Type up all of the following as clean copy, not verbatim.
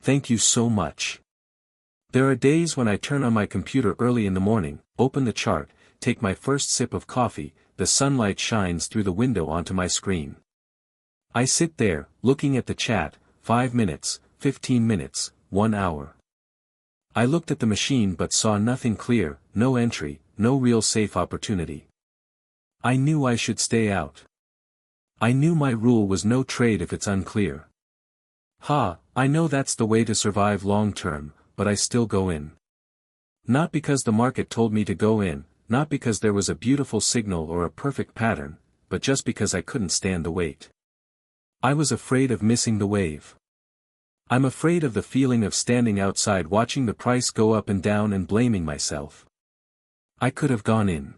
Thank you so much. There are days when I turn on my computer early in the morning, open the chart, take my first sip of coffee, the sunlight shines through the window onto my screen. I sit there, looking at the chat, 5 minutes, 15 minutes, 1 hour. I looked at the machine but saw nothing clear, no entry, no real safe opportunity. I knew I should stay out. I knew my rule was no trade if it's unclear. I know that's the way to survive long term, but I still go in. Not because the market told me to go in, not because there was a beautiful signal or a perfect pattern, but just because I couldn't stand the wait. I was afraid of missing the wave. I'm afraid of the feeling of standing outside watching the price go up and down and blaming myself. I could have gone in.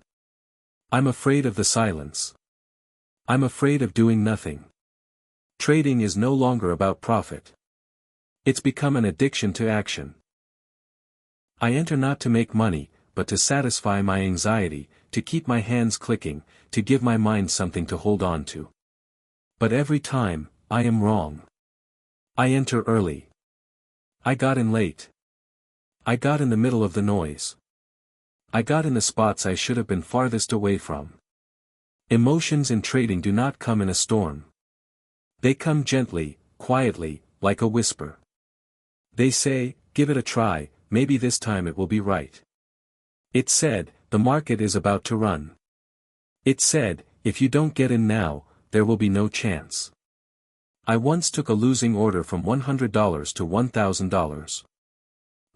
I'm afraid of the silence. I'm afraid of doing nothing. Trading is no longer about profit. It's become an addiction to action. I enter not to make money, but to satisfy my anxiety, to keep my hands clicking, to give my mind something to hold on to. But every time, I am wrong. I enter early. I got in late. I got in the middle of the noise. I got in the spots I should have been farthest away from. Emotions in trading do not come in a storm. They come gently, quietly, like a whisper. They say, give it a try, maybe this time it will be right. It said, the market is about to run. It said, if you don't get in now, there will be no chance. I once took a losing order from $100 to $1,000.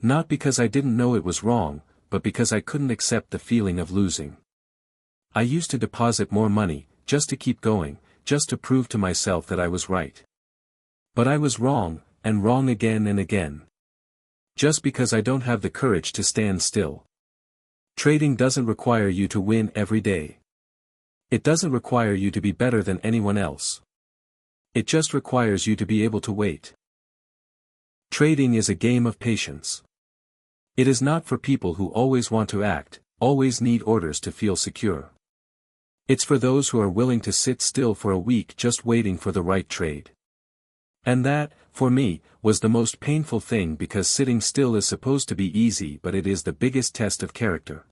Not because I didn't know it was wrong, but because I couldn't accept the feeling of losing. I used to deposit more money, just to keep going, just to prove to myself that I was right. But I was wrong, and wrong again and again. Just because I don't have the courage to stand still. Trading doesn't require you to win every day. It doesn't require you to be better than anyone else. It just requires you to be able to wait. Trading is a game of patience. It is not for people who always want to act, always need orders to feel secure. It's for those who are willing to sit still for a week just waiting for the right trade. And that, for me, was the most painful thing because sitting still is supposed to be easy but it is the biggest test of character.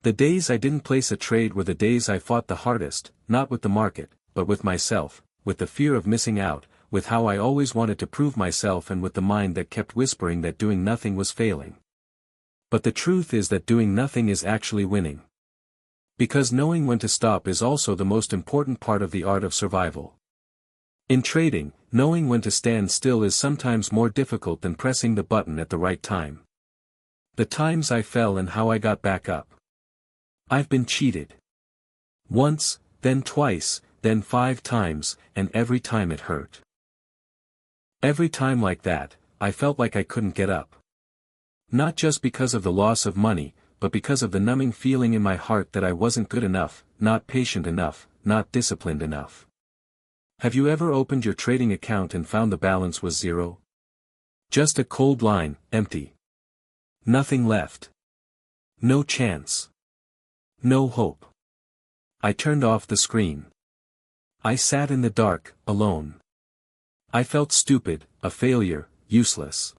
The days I didn't place a trade were the days I fought the hardest, not with the market, but with myself, with the fear of missing out, with how I always wanted to prove myself and with the mind that kept whispering that doing nothing was failing. But the truth is that doing nothing is actually winning. Because knowing when to stop is also the most important part of the art of survival. In trading, knowing when to stand still is sometimes more difficult than pressing the button at the right time. The times I fell and how I got back up. I've been cheated. Once, then twice, then 5 times, and every time it hurt. Every time like that, I felt like I couldn't get up. Not just because of the loss of money, but because of the numbing feeling in my heart that I wasn't good enough, not patient enough, not disciplined enough. Have you ever opened your trading account and found the balance was 0? Just a cold line, empty. Nothing left. No chance. No hope. I turned off the screen. I sat in the dark, alone. I felt stupid, a failure, useless.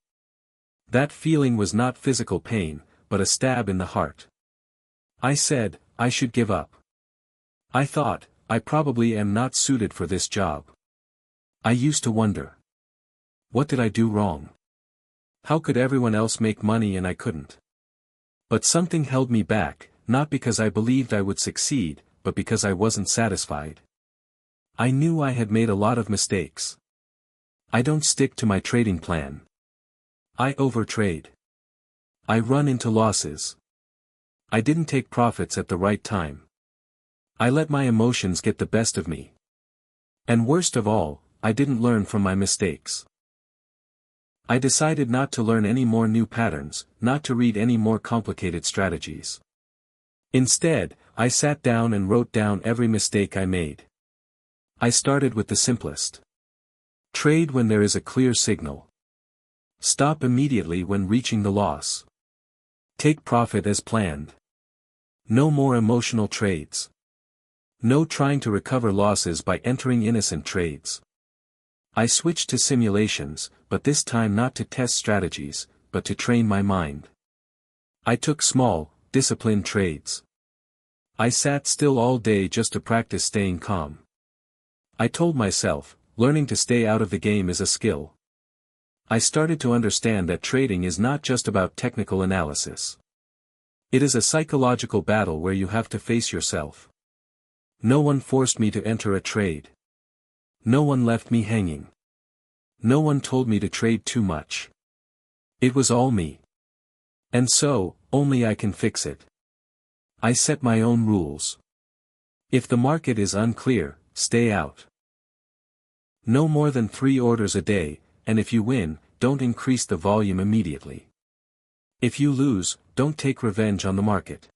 That feeling was not physical pain, but a stab in the heart. I said, I should give up. I thought, I probably am not suited for this job. I used to wonder. What did I do wrong? How could everyone else make money and I couldn't? But something held me back, not because I believed I would succeed, but because I wasn't satisfied. I knew I had made a lot of mistakes. I don't stick to my trading plan. I overtrade. I run into losses. I didn't take profits at the right time. I let my emotions get the best of me. And worst of all, I didn't learn from my mistakes. I decided not to learn any more new patterns, not to read any more complicated strategies. Instead, I sat down and wrote down every mistake I made. I started with the simplest. Trade when there is a clear signal. Stop immediately when reaching the loss. Take profit as planned. No more emotional trades. No trying to recover losses by entering innocent trades. I switched to simulations, but this time not to test strategies, but to train my mind. I took small, disciplined trades. I sat still all day just to practice staying calm. I told myself, learning to stay out of the game is a skill. I started to understand that trading is not just about technical analysis. It is a psychological battle where you have to face yourself. No one forced me to enter a trade. No one left me hanging. No one told me to trade too much. It was all me. And so, only I can fix it. I set my own rules. If the market is unclear, stay out. No more than 3 orders a day, and if you win, don't increase the volume immediately. If you lose, don't take revenge on the market.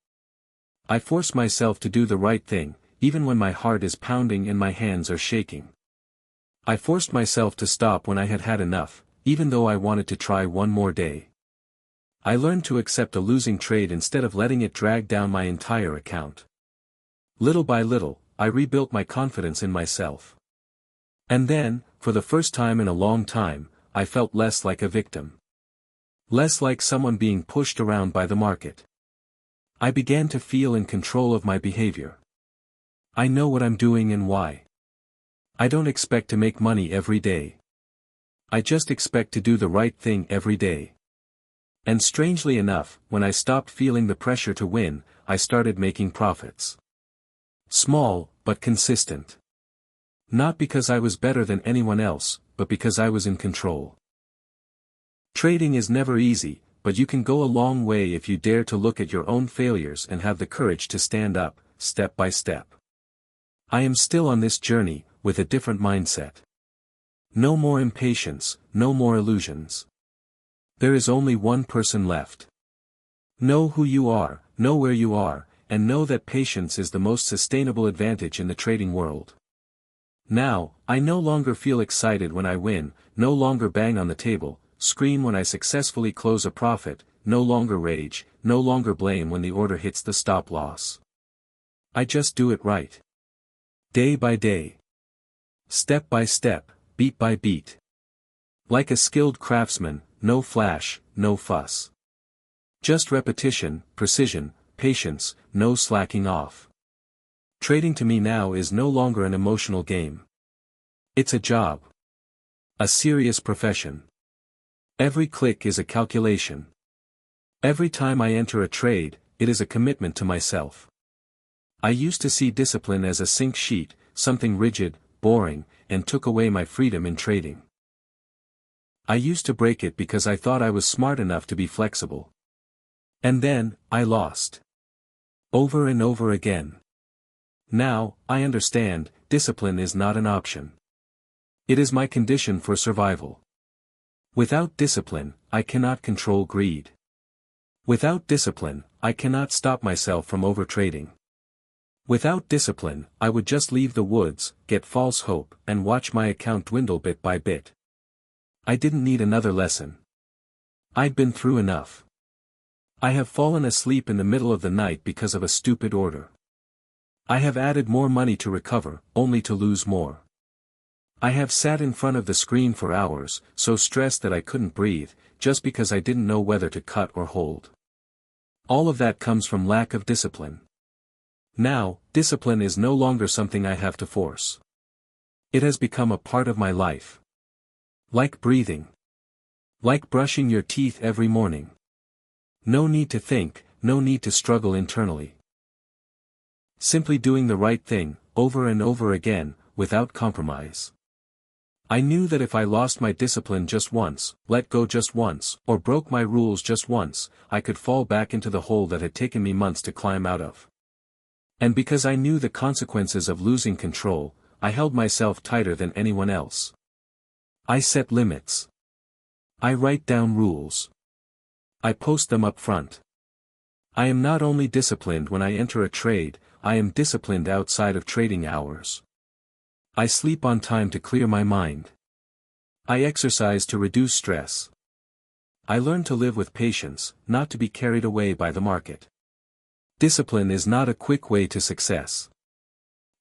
I force myself to do the right thing, even when my heart is pounding and my hands are shaking. I forced myself to stop when I had had enough, even though I wanted to try one more day. I learned to accept a losing trade instead of letting it drag down my entire account. Little by little, I rebuilt my confidence in myself. And then, for the first time in a long time, I felt less like a victim. Less like someone being pushed around by the market. I began to feel in control of my behavior. I know what I'm doing and why. I don't expect to make money every day. I just expect to do the right thing every day. And strangely enough, when I stopped feeling the pressure to win, I started making profits. Small, but consistent. Not because I was better than anyone else, but because I was in control. Trading is never easy, but you can go a long way if you dare to look at your own failures and have the courage to stand up, step by step. I am still on this journey, with a different mindset. No more impatience, no more illusions. There is only one person left. Know who you are, know where you are, and know that patience is the most sustainable advantage in the trading world. Now, I no longer feel excited when I win, no longer bang on the table, scream when I successfully close a profit, no longer rage, no longer blame when the order hits the stop loss. I just do it right. Day by day. Step by step, beat by beat. Like a skilled craftsman, no flash, no fuss. Just repetition, precision, patience, no slacking off. Trading to me now is no longer an emotional game. It's a job. A serious profession. Every click is a calculation. Every time I enter a trade, it is a commitment to myself. I used to see discipline as a sink sheet, something rigid, boring, and took away my freedom in trading. I used to break it because I thought I was smart enough to be flexible. And then, I lost. Over and over again. Now, I understand, discipline is not an option. It is my condition for survival. Without discipline, I cannot control greed. Without discipline, I cannot stop myself from overtrading. Without discipline, I would just leave the woods, get false hope, and watch my account dwindle bit by bit. I didn't need another lesson. I'd been through enough. I have fallen asleep in the middle of the night because of a stupid order. I have added more money to recover, only to lose more. I have sat in front of the screen for hours, so stressed that I couldn't breathe, just because I didn't know whether to cut or hold. All of that comes from lack of discipline. Now, discipline is no longer something I have to force. It has become a part of my life. Like breathing. Like brushing your teeth every morning. No need to think, no need to struggle internally. Simply doing the right thing, over and over again, without compromise. I knew that if I lost my discipline just once, let go just once, or broke my rules just once, I could fall back into the hole that had taken me months to climb out of. And because I knew the consequences of losing control, I held myself tighter than anyone else. I set limits. I write down rules. I post them up front. I am not only disciplined when I enter a trade, I am disciplined outside of trading hours. I sleep on time to clear my mind. I exercise to reduce stress. I learn to live with patience, not to be carried away by the market. Discipline is not a quick way to success.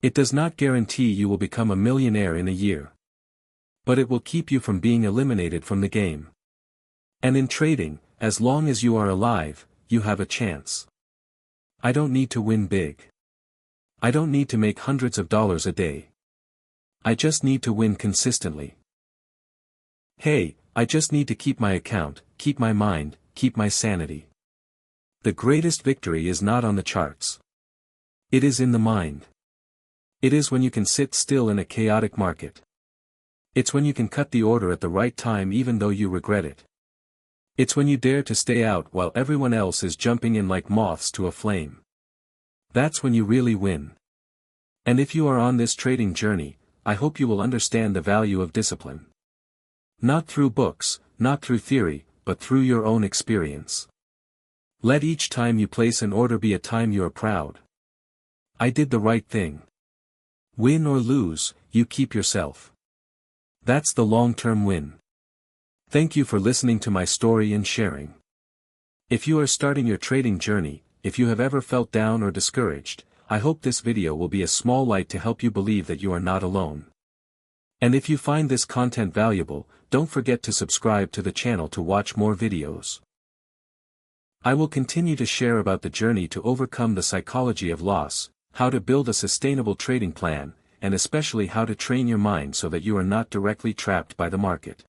It does not guarantee you will become a millionaire in a year. But it will keep you from being eliminated from the game. And in trading, as long as you are alive, you have a chance. I don't need to win big. I don't need to make hundreds of dollars a day. I just need to win consistently. Hey, I just need to keep my account, keep my mind, keep my sanity. The greatest victory is not on the charts. It is in the mind. It is when you can sit still in a chaotic market. It's when you can cut the order at the right time even though you regret it. It's when you dare to stay out while everyone else is jumping in like moths to a flame. That's when you really win. And if you are on this trading journey, I hope you will understand the value of discipline. Not through books, not through theory, but through your own experience. Let each time you place an order be a time you are proud. I did the right thing. Win or lose, you keep yourself. That's the long-term win. Thank you for listening to my story and sharing. If you are starting your trading journey, if you have ever felt down or discouraged, I hope this video will be a small light to help you believe that you are not alone. And if you find this content valuable, don't forget to subscribe to the channel to watch more videos. I will continue to share about the journey to overcome the psychology of loss, how to build a sustainable trading plan, and especially how to train your mind so that you are not directly trapped by the market.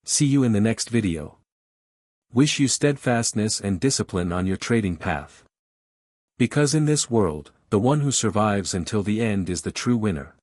See you in the next video. Wish you steadfastness and discipline on your trading path. Because in this world, the one who survives until the end is the true winner.